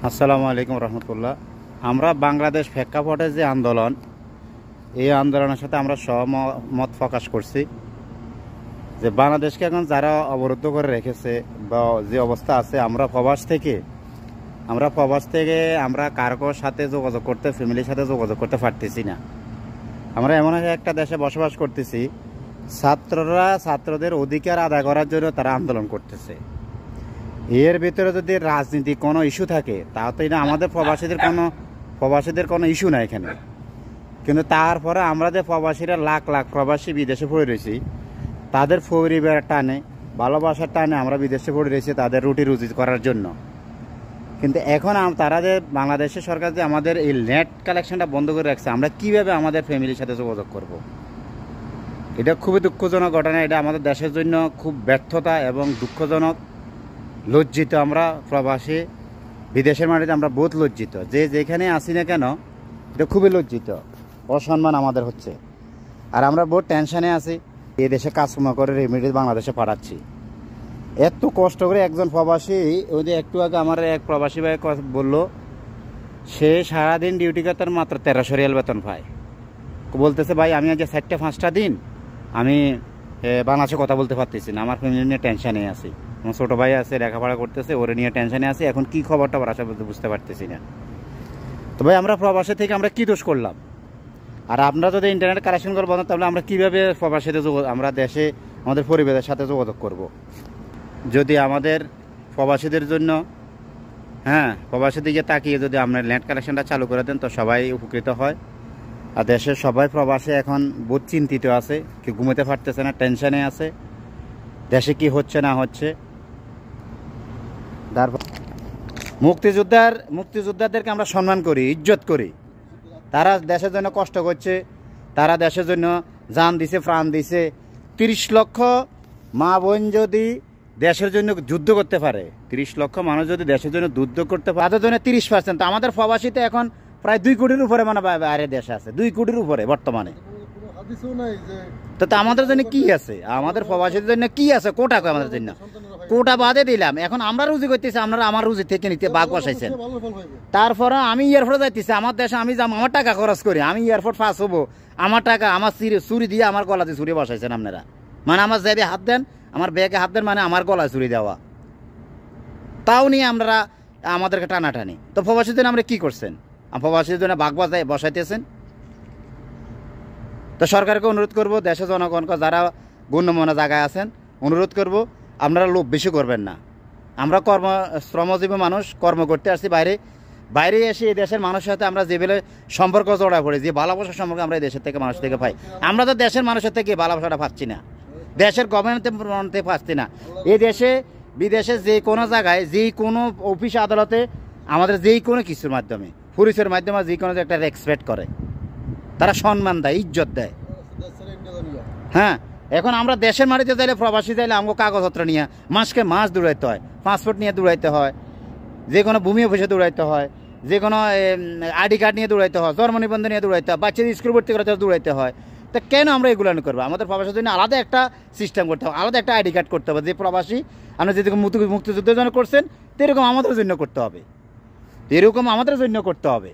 আসসালামু আলাইকুম রহমতুল্লাহ। আমরা বাংলাদেশ প্রেক্ষাপটে যে আন্দোলন, এই আন্দোলনের সাথে আমরা সহমত প্রকাশ করছি যে বাংলাদেশকে এখন যারা অবরুদ্ধ করে রেখেছে বা যে অবস্থা আছে, আমরা প্রবাস থেকে আমরা কারোর সাথে যোগাযোগ করতে, ফ্যামিলির সাথে যোগাযোগ করতে পারতেছি না। আমরা এমন একটা দেশে বসবাস করতেছি, ছাত্ররা ছাত্রদের অধিকার আদায় করার জন্য তারা আন্দোলন করতেছে। এর ভিতরে যদি রাজনীতি কোনো ইস্যু থাকে, তাহলে না আমাদের প্রবাসীদের কোনো ইস্যু নাই এখানে। কিন্তু তারপরে আমরা যে প্রবাসীরা লাখ লাখ প্রবাসী বিদেশে পড়ে রয়েছি, তাদের পরিবার টানে, ভালোবাসার টানে আমরা বিদেশে পড়ে রয়েছি তাদের রুটি রুজি করার জন্য। কিন্তু এখন তারা যে বাংলাদেশের সরকার যে আমাদের এই নেট কালেকশনটা বন্ধ করে রাখছে, আমরা কিভাবে আমাদের ফ্যামিলির সাথে যোগাযোগ করব? এটা খুবই দুঃখজনক ঘটনা। এটা আমাদের দেশের জন্য খুব ব্যর্থতা এবং দুঃখজনক। লজ্জিত আমরা প্রবাসী, বিদেশের মাটিতে আমরা বহুত লজ্জিত। যে যেখানে আসি না কেন, এটা খুবই লজ্জিত, অসম্মান আমাদের হচ্ছে। আর আমরা বহুত টেনশনে আছি। এই দেশে কাজকর্ম করে রেমিডি বাংলাদেশে পাঠাচ্ছি, এত কষ্ট করে। একজন প্রবাসী, ওই যে একটু আগে আমার এক প্রবাসী ভাই বললো, সে সারাদিন ডিউটি করে তার মাত্র 1300 রিয়াল বেতন পায়। বলতেছে, ভাই আমি আজ 4-5টা দিন আমি বাংলাদেশে কথা বলতে পারতেছি না, আমার ফ্যামিলি নিয়ে টেনশনে আছি। আমার ছোটো ভাই আছে, লেখাপড়া করতেছে, ওরে নিয়ে টেনশনে আছে। এখন কি খবরটা বাসা বলতে বুঝতে পারতেছি না। তো ভাই, আমরা প্রবাসী থেকে আমরা কি দোষ করলাম? আর আমরা যদি ইন্টারনেট কানেকশন করবো না, তাহলে আমরা কীভাবে প্রবাসীতে আমরা দেশে আমাদের পরিবারের সাথে যোগাযোগ করব? যদি আমাদের প্রবাসীদের জন্য, প্রবাসীর দিকে তাকিয়ে যদি আমরা নেট কানেকশনটা চালু করে দেন, তো সবাই উপকৃত হয়। আর দেশের সবাই প্রবাসে এখন বহুত চিন্তিত আছে, কেউ ঘুমাতে পারতেছে না, টেনশনে আছে দেশে কি হচ্ছে না হচ্ছে। তারপর মুক্তিযোদ্ধাদেরকে আমরা সম্মান করি, ইজ্জত করি। তারা দেশের জন্য কষ্ট করছে, তারা দেশের জন্য জান দিছে, প্রাণ দিছে। 30 লক্ষ মা বোন যদি দেশের জন্য যুদ্ধ করতে পারে, 30 লক্ষ মানুষ যদি দেশের জন্য যুদ্ধ করতে পারে, তাদের জন্য 30%। আমাদের প্রবাসীতে এখন প্রায় 2 কোটির উপরে মানে বাইরে দেশ আছে, 2 কোটির উপরে বর্তমানে। তো আমাদের জন্য কি আছে? আমাদের প্রবাসীদের জন্য কি আছে? কোটা আমাদের জন্য কোটা বাদে দিলাম। এখন আমরা রুজি করতেছি, আপনারা আমার রুজি থেকে নিতে বাঘ বসাইছেন। তারপরে আমি এয়ারপোর্টে যাইতেছি, আমার দেশে আমি যাবো, আমার টাকা খরচ করি, আমি এয়ারপোর্ট পাস হবো, আমার টাকা আমার চুরি দিয়ে আমার গলাতে চুরি বসাইছেন আপনারা। মানে আমার জেবে হাত দেন, আমার ব্যাগে হাত দেন, মানে আমার গলায় চুরি দেওয়া। তাও নিয়ে আমরা আমাদেরকে টানাটানি। তো প্রবাসীর জন্য আমরা কি করছেন? প্রবাসীর জন্য বাঘ বসাইতেছেন। তো সরকারকে অনুরোধ করব, দেশের জনগণকে যারা গণ্যমান্য জায়গায় আছেন, অনুরোধ করব, আপনারা লোভ বেশি করবেন না। আমরা শ্রমজীবী মানুষ, কর্ম করতে আসছি বাইরে এসে এই দেশের মানুষের সাথে আমরা যেভাবে সম্পর্ক জড়া পড়ি, যে ভালোবাসার সম্পর্ক আমরা এই দেশের থেকে মানুষ থেকে পাই, আমরা তো দেশের মানুষের থেকে ভালোবাসাটা পাচ্ছি না, দেশের গভর্নমেন্টের পাচ্ছি না। এই দেশে বিদেশে যে কোনো জায়গায়, যে কোনো অফিস আদালতে আমাদের যেই কোনো কিছুর মাধ্যমে, পুলিশের মাধ্যমে যে কোনো একটা রেসপেক্ট করে, তারা সম্মান দেয়, ইজ্জত দেয়। এখন আমরা দেশের মাটিতে যাইলে, প্রবাসী যাইলে আমাকে কাগজপত্র নিয়ে মাস দৌড়াইতে হয়, পাসপোর্ট নিয়ে দৌড়াইতে হয়, যে কোনো ভূমি অফিসে দৌড়াইতে হয়, যে কোনো আইডি কার্ড নিয়ে দৌড়াইতে হয়, জন্ম নিবন্ধন নিয়ে দৌড়াইতে হয়, বাচ্চাদের স্কুল ভর্তি করাতে দৌড়াইতে হয়। তো কেন আমরা এগুলো করবো? আমাদের প্রবাসীর জন্য আলাদা একটা সিস্টেম করতে হবে, আলাদা একটা আইডি কার্ড করতে হবে। যে প্রবাসী আমরা যেরকম মুক্তিযুদ্ধের জন্য করছেন, সেরকম আমাদের জন্য করতে হবে, এরকম আমাদের জন্য করতে হবে।